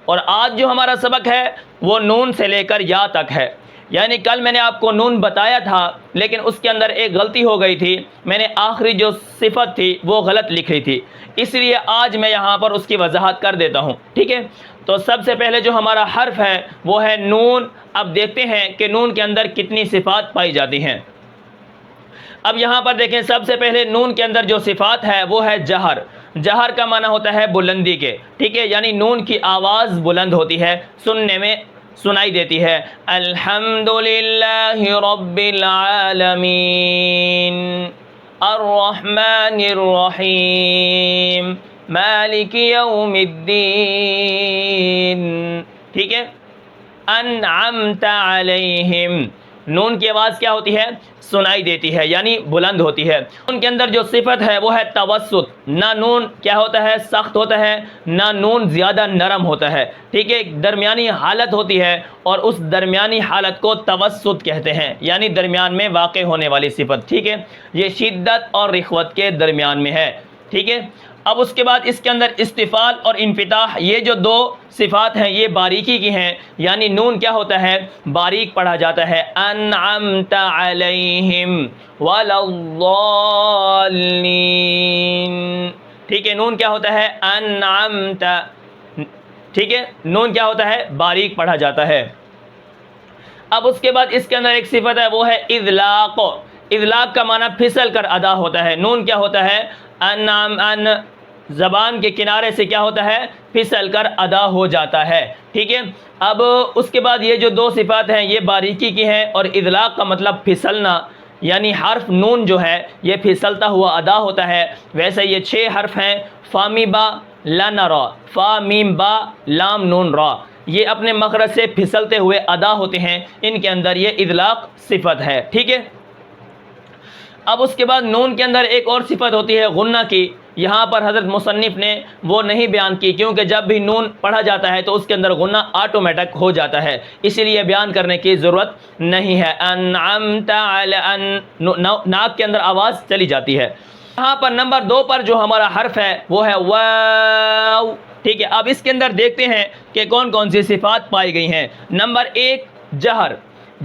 اور آج جو ہمارا سبق ہے وہ نون سے لے کر یا تک ہے. یعنی کل میں نے آپ کو نون بتایا تھا لیکن اس کے اندر ایک غلطی ہو گئی تھی، میں نے آخری جو صفت تھی وہ غلط لکھی تھی، اس لیے آج میں یہاں پر اس کی وضاحت کر دیتا ہوں. ٹھیک ہے، تو سب سے پہلے جو ہمارا حرف ہے وہ ہے نون. اب دیکھتے ہیں کہ نون کے اندر کتنی صفات پائی جاتی ہیں. اب یہاں پر دیکھیں، سب سے پہلے نون کے اندر جو صفات ہے وہ ہے جہر. جہر کا معنی ہوتا ہے بلندی کے. ٹھیک ہے، یعنی نون کی آواز بلند ہوتی ہے، سننے میں سنائی دیتی ہے. الحمدللہ رب العالمین الرحمن الرحیم مالک یوم الدین. ٹھیک ہے، انعمت علیہم. نون کی آواز کیا ہوتی ہے؟ سنائی دیتی ہے، یعنی بلند ہوتی ہے. نون کے اندر جو صفت ہے وہ ہے توسط. نہ نون کیا ہوتا ہے؟ سخت ہوتا ہے، نہ نون زیادہ نرم ہوتا ہے. ٹھیک ہے، درمیانی حالت ہوتی ہے اور اس درمیانی حالت کو توسط کہتے ہیں، یعنی درمیان میں واقع ہونے والی صفت. ٹھیک ہے، یہ شدت اور رخوت کے درمیان میں ہے. ٹھیک ہے، اب اس کے بعد اس کے اندر استفال اور انفتاح، یہ جو دو صفات ہیں یہ باریکی کی ہیں، یعنی نون کیا ہوتا ہے؟ باریک پڑھا جاتا ہے. انعمت علیہم ولا الضالین. ٹھیک ہے، نون کیا ہوتا ہے؟ انعمت. ٹھیک ہے، نون کیا ہوتا ہے؟ باریک پڑھا جاتا ہے. اب اس کے بعد اس کے اندر ایک صفت ہے وہ ہے اذلاق. اذلاق کا معنی پھسل کر ادا ہوتا ہے. نون کیا ہوتا ہے؟ ان زبان کے کنارے سے کیا ہوتا ہے؟ پھسل کر ادا ہو جاتا ہے. ٹھیک ہے، اب اس کے بعد یہ جو دو صفات ہیں یہ باریکی کی ہیں، اور اذلاق کا مطلب پھسلنا، یعنی حرف نون جو ہے یہ پھسلتا ہوا ادا ہوتا ہے. ویسے یہ 6 حرف ہیں: فا میم با لن را، فا میم با لام نون را، یہ اپنے مخرج سے پھسلتے ہوئے ادا ہوتے ہیں، ان کے اندر یہ اذلاق صفت ہے. ٹھیک ہے، اب اس کے بعد نون کے اندر ایک اور صفت ہوتی ہے غنہ کی. یہاں پر حضرت مصنف نے وہ نہیں بیان کی، کیونکہ جب بھی نون پڑھا جاتا ہے تو اس کے اندر غنہ آٹومیٹک ہو جاتا ہے، اسی لیے بیان کرنے کی ضرورت نہیں ہے. انعمت علی ناک کے اندر آواز چلی جاتی ہے. یہاں پر نمبر 2 پر جو ہمارا حرف ہے وہ ہے واو. ٹھیک ہے، اب اس کے اندر دیکھتے ہیں کہ کون کون سی صفات پائی گئی ہیں. نمبر 1 جہر.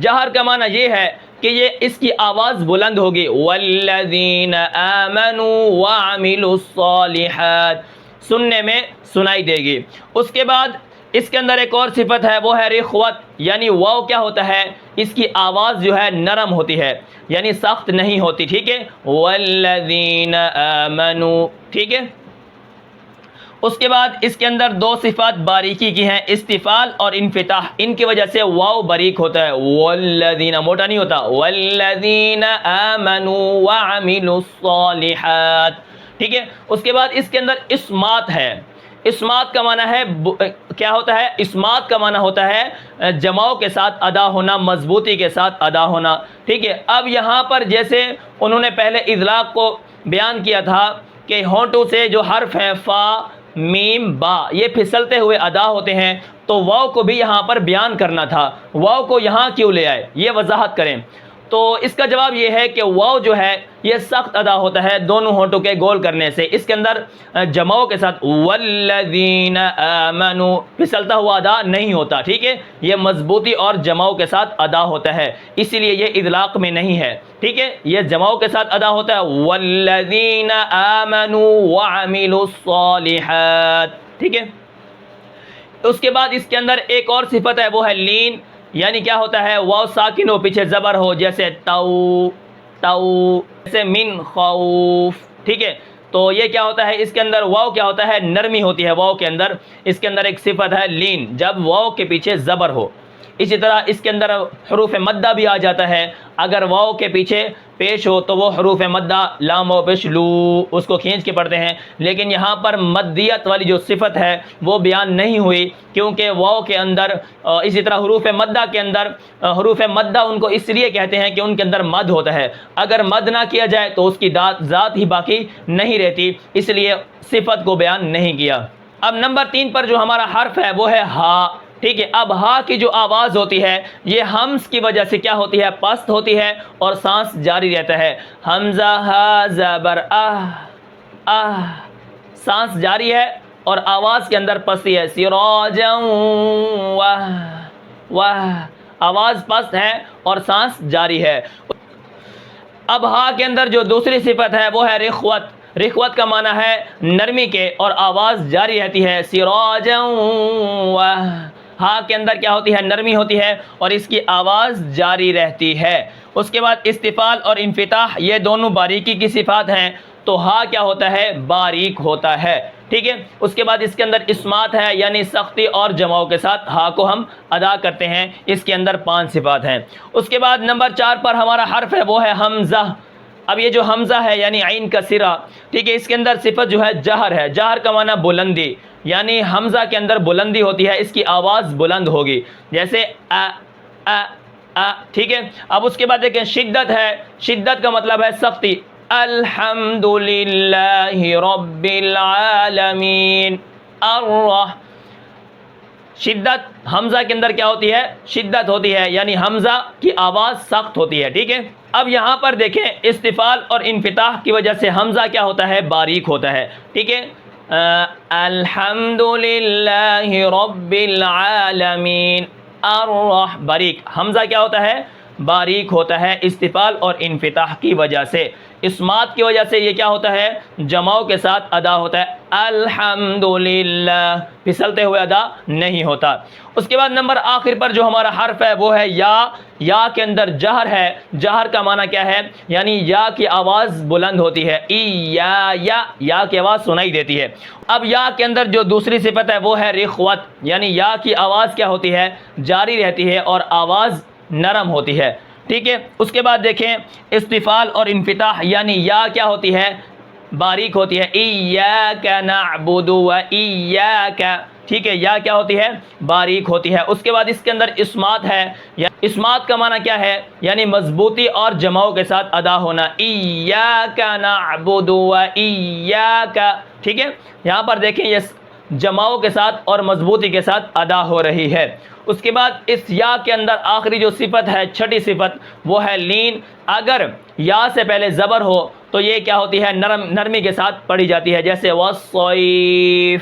جہر کا معنی یہ ہے کہ یہ اس کی آواز بلند ہوگی. والذین آمنوا وعملوا الصالحات، سننے میں سنائی دے گی. اس کے بعد اس کے اندر ایک اور صفت ہے وہ ہے رخوت، یعنی واو کیا ہوتا ہے؟ اس کی آواز جو ہے نرم ہوتی ہے، یعنی سخت نہیں ہوتی. ٹھیک ہے، والذین آمنوا. ٹھیک ہے، اس کے بعد اس کے اندر 2 صفات باریکی کی ہیں، استفال اور انفتاح. ان کی وجہ سے واو باریک ہوتا ہے، والذین موٹا نہیں ہوتا. والذین آمنوا وعملوا الصالحات. ٹھیک ہے، اس کے بعد اس کے اندر اسمات ہے. اسمات کا معنی ہے کیا ہوتا ہے؟ اسمات کا معنی ہوتا ہے جماؤ کے ساتھ ادا ہونا، مضبوطی کے ساتھ ادا ہونا. ٹھیک ہے، اب یہاں پر جیسے انہوں نے پہلے اذلاق کو بیان کیا تھا کہ ہونٹوں سے جو حرف ہیں فا میم با یہ پھسلتے ہوئے ادا ہوتے ہیں، تو واو کو بھی یہاں پر بیان کرنا تھا. واو کو یہاں کیوں لے آئے؟ یہ وضاحت کریں. تو اس کا جواب یہ ہے کہ واو جو ہے یہ سخت ادا ہوتا ہے دونوں ہونٹوں کے گول کرنے سے. اس کے اندر جماؤ کے ساتھ والذین آمنوا پھسلتا ہوا ادا نہیں ہوتا. ٹھیک ہے، یہ مضبوطی اور جماؤ کے ساتھ ادا ہوتا ہے، اسی لیے یہ اذلاق میں نہیں ہے. ٹھیک ہے، یہ جماؤ کے ساتھ ادا ہوتا ہے، والذین آمنوا وعملوا الصالحات. ٹھیک ہے، اس کے بعد اس کے اندر ایک اور صفت ہے وہ ہے لین، یعنی کیا ہوتا ہے؟ واو ساکن ہو پیچھے زبر ہو، جیسے تو جیسے من خوف. ٹھیک ہے، تو یہ کیا ہوتا ہے؟ اس کے اندر واو کیا ہوتا ہے؟ نرمی ہوتی ہے واو کے اندر. اس کے اندر ایک صفت ہے لین، جب واو کے پیچھے زبر ہو. اسی طرح اس کے اندر حروف مدہ بھی آ جاتا ہے، اگر واو کے پیچھے پیش ہو تو وہ حروف مدہ لام و پیش لو اس کو کھینچ کے پڑھتے ہیں. لیکن یہاں پر مدیت والی جو صفت ہے وہ بیان نہیں ہوئی، کیونکہ واو کے اندر اسی طرح حروف مدہ کے اندر حروف مدہ ان کو اس لیے کہتے ہیں کہ ان کے اندر مد ہوتا ہے. اگر مد نہ کیا جائے تو اس کی ذات ہی باقی نہیں رہتی، اس لیے صفت کو بیان نہیں کیا. اب نمبر 3 پر جو ہمارا حرف ہے وہ ہے ہا. ٹھیک ہے، اب ہا کی جو آواز ہوتی ہے یہ ہمز کی وجہ سے کیا ہوتی ہے؟ پست ہوتی ہے اور سانس جاری رہتا ہے. حمزہ ہا زبر سانس جاری ہے اور آواز کے اندر پستی ہے، سراجا آواز پست ہے اور سانس جاری ہے۔ اب ہا کے اندر جو دوسری صفت ہے وہ ہے رخوت۔ رخوت کا معنی ہے نرمی کے اور آواز جاری رہتی ہے، سراجا ہا کے اندر کیا ہوتی ہے؟ نرمی ہوتی ہے اور اس کی آواز جاری رہتی ہے۔ اس کے بعد استفال اور انفتاح یہ دونوں باریکی کی صفات ہیں، تو ہا کیا ہوتا ہے؟ باریک ہوتا ہے، ٹھیک ہے۔ اس کے بعد اس کے اندر اسمات ہے، یعنی سختی اور جماؤ کے ساتھ ہا کو ہم ادا کرتے ہیں، اس کے اندر 5 صفات ہیں۔ اس کے بعد نمبر 4 پر ہمارا حرف ہے وہ ہے حمزہ۔ اب یہ جو حمزہ ہے یعنی عین کا سرا، ٹھیک ہے، اس کے اندر صفت جو ہے جہر ہے۔ جہر کا معنی بلندی، یعنی حمزہ کے اندر بلندی ہوتی ہے، اس کی آواز بلند ہوگی، جیسے ٹھیک ہے۔ اب اس کے بعد دیکھیں شدت ہے۔ شدت کا مطلب ہے سختی، الحمد للہ رب العالمین۔ شدت حمزہ کے اندر کیا ہوتی ہے؟ شدت ہوتی ہے، یعنی حمزہ کی آواز سخت ہوتی ہے، ٹھیک ہے۔ اب یہاں پر دیکھیں استفال اور انفتاح کی وجہ سے حمزہ کیا ہوتا ہے؟ باریک ہوتا ہے، ٹھیک ہے۔ الحمد للہ رب العالمین، باریک، حمزہ کیا ہوتا ہے؟ باریک ہوتا ہے استفال اور انفتاح کی وجہ سے۔ اسمات کی وجہ سے یہ کیا ہوتا ہے؟ جماؤ کے ساتھ ادا ہوتا ہے، الحمدللہ، پھسلتے ہوئے ادا نہیں ہوتا۔ اس کے بعد نمبر آخر پر جو ہمارا حرف ہے وہ ہے یا۔ یا کے اندر جہر ہے۔ جہر کا معنی کیا ہے؟ یعنی یا کی آواز بلند ہوتی ہے، یا کی آواز سنائی دیتی ہے۔ اب یا کے اندر جو دوسری صفت ہے وہ ہے رخوت، یعنی یا کی آواز کیا ہوتی ہے؟ جاری رہتی ہے اور آواز نرم ہوتی ہے، ٹھیک ہے۔ اس کے بعد دیکھیں استفال اور انفتاح، یعنی یا کیا ہوتی ہے؟ باریک ہوتی ہے، ایاک نعبد و ایاک، ٹھیک ہے، یا کیا ہوتی ہے؟ باریک ہوتی ہے۔ اس کے بعد اس کے اندر اسمات ہے۔ اسمات کا معنی کیا ہے؟ یعنی مضبوطی اور جماؤ کے ساتھ ادا ہونا، ایاک نعبد و ایاک، ٹھیک ہے۔ یہاں پر دیکھیں یہ جماؤ کے ساتھ اور مضبوطی کے ساتھ ادا ہو رہی ہے۔ اس کے بعد اس یا کے اندر آخری جو صفت ہے، چھٹی صفت، وہ ہے لین۔ اگر یا سے پہلے زبر ہو تو یہ کیا ہوتی ہے؟ نرمی کے ساتھ پڑھی جاتی ہے، جیسے والصیف،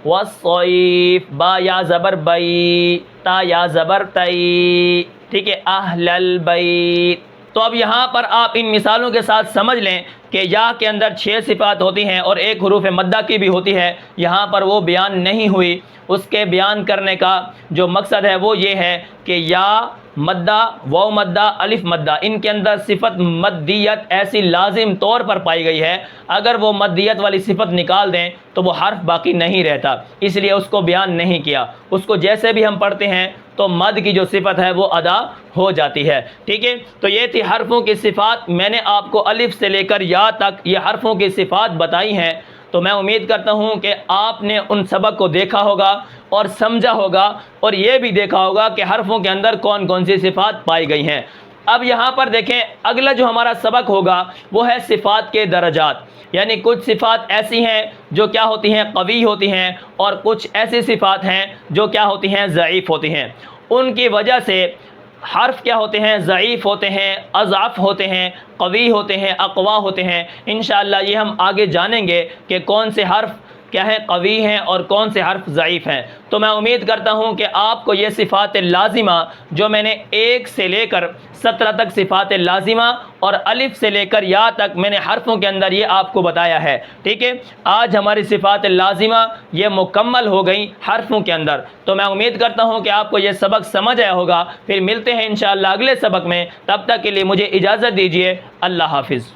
والصیف، با یا زبر بئی، تا یا زبر تئی، ٹھیک ہے، اہل البیت۔ تو اب یہاں پر آپ ان مثالوں کے ساتھ سمجھ لیں کہ یا کے اندر 6 صفات ہوتی ہیں اور ایک حروف مدہ کی بھی ہوتی ہے، یہاں پر وہ بیان نہیں ہوئی۔ اس کے بیان کرنے کا جو مقصد ہے وہ یہ ہے کہ یا مدہ، واو مدہ، الف مدہ، ان کے اندر صفت مدیت ایسی لازم طور پر پائی گئی ہے، اگر وہ مدیت والی صفت نکال دیں تو وہ حرف باقی نہیں رہتا، اس لیے اس کو بیان نہیں کیا۔ اس کو جیسے بھی ہم پڑھتے ہیں تو مد کی جو صفت ہے وہ ادا ہو جاتی ہے، ٹھیک ہے۔ تو یہ تھی حرفوں کی صفات، میں نے آپ کو الف سے لے کر یا تک یہ حرفوں کی صفات بتائی ہیں۔ تو میں امید کرتا ہوں کہ آپ نے ان سبق کو دیکھا ہوگا اور سمجھا ہوگا، اور یہ بھی دیکھا ہوگا کہ حرفوں کے اندر کون کون سی صفات پائی گئی ہیں۔ اب یہاں پر دیکھیں اگلا جو ہمارا سبق ہوگا وہ ہے صفات کے درجات، یعنی کچھ صفات ایسی ہیں جو کیا ہوتی ہیں؟ قوی ہوتی ہیں، اور کچھ ایسی صفات ہیں جو کیا ہوتی ہیں؟ ضعیف ہوتی ہیں۔ ان کی وجہ سے حرف کیا ہوتے ہیں؟ ضعیف ہوتے ہیں، اضعف ہوتے ہیں، قوی ہوتے ہیں، اقوا ہوتے ہیں۔ انشاءاللہ یہ ہم آگے جانیں گے کہ کون سے حرف کیا ہیں؟ قوی ہیں اور کون سے حرف ضعیف ہیں۔ تو میں امید کرتا ہوں کہ آپ کو یہ صفات لازمہ جو میں نے 1 سے لے کر 17 تک صفات لازمہ اور الف سے لے کر یا تک میں نے حرفوں کے اندر یہ آپ کو بتایا ہے، ٹھیک ہے۔ آج ہماری صفات لازمہ یہ مکمل ہو گئی حرفوں کے اندر۔ تو میں امید کرتا ہوں کہ آپ کو یہ سبق سمجھ آیا ہوگا۔ پھر ملتے ہیں انشاءاللہ اگلے سبق میں، تب تک کے لیے مجھے اجازت دیجیے، اللہ حافظ۔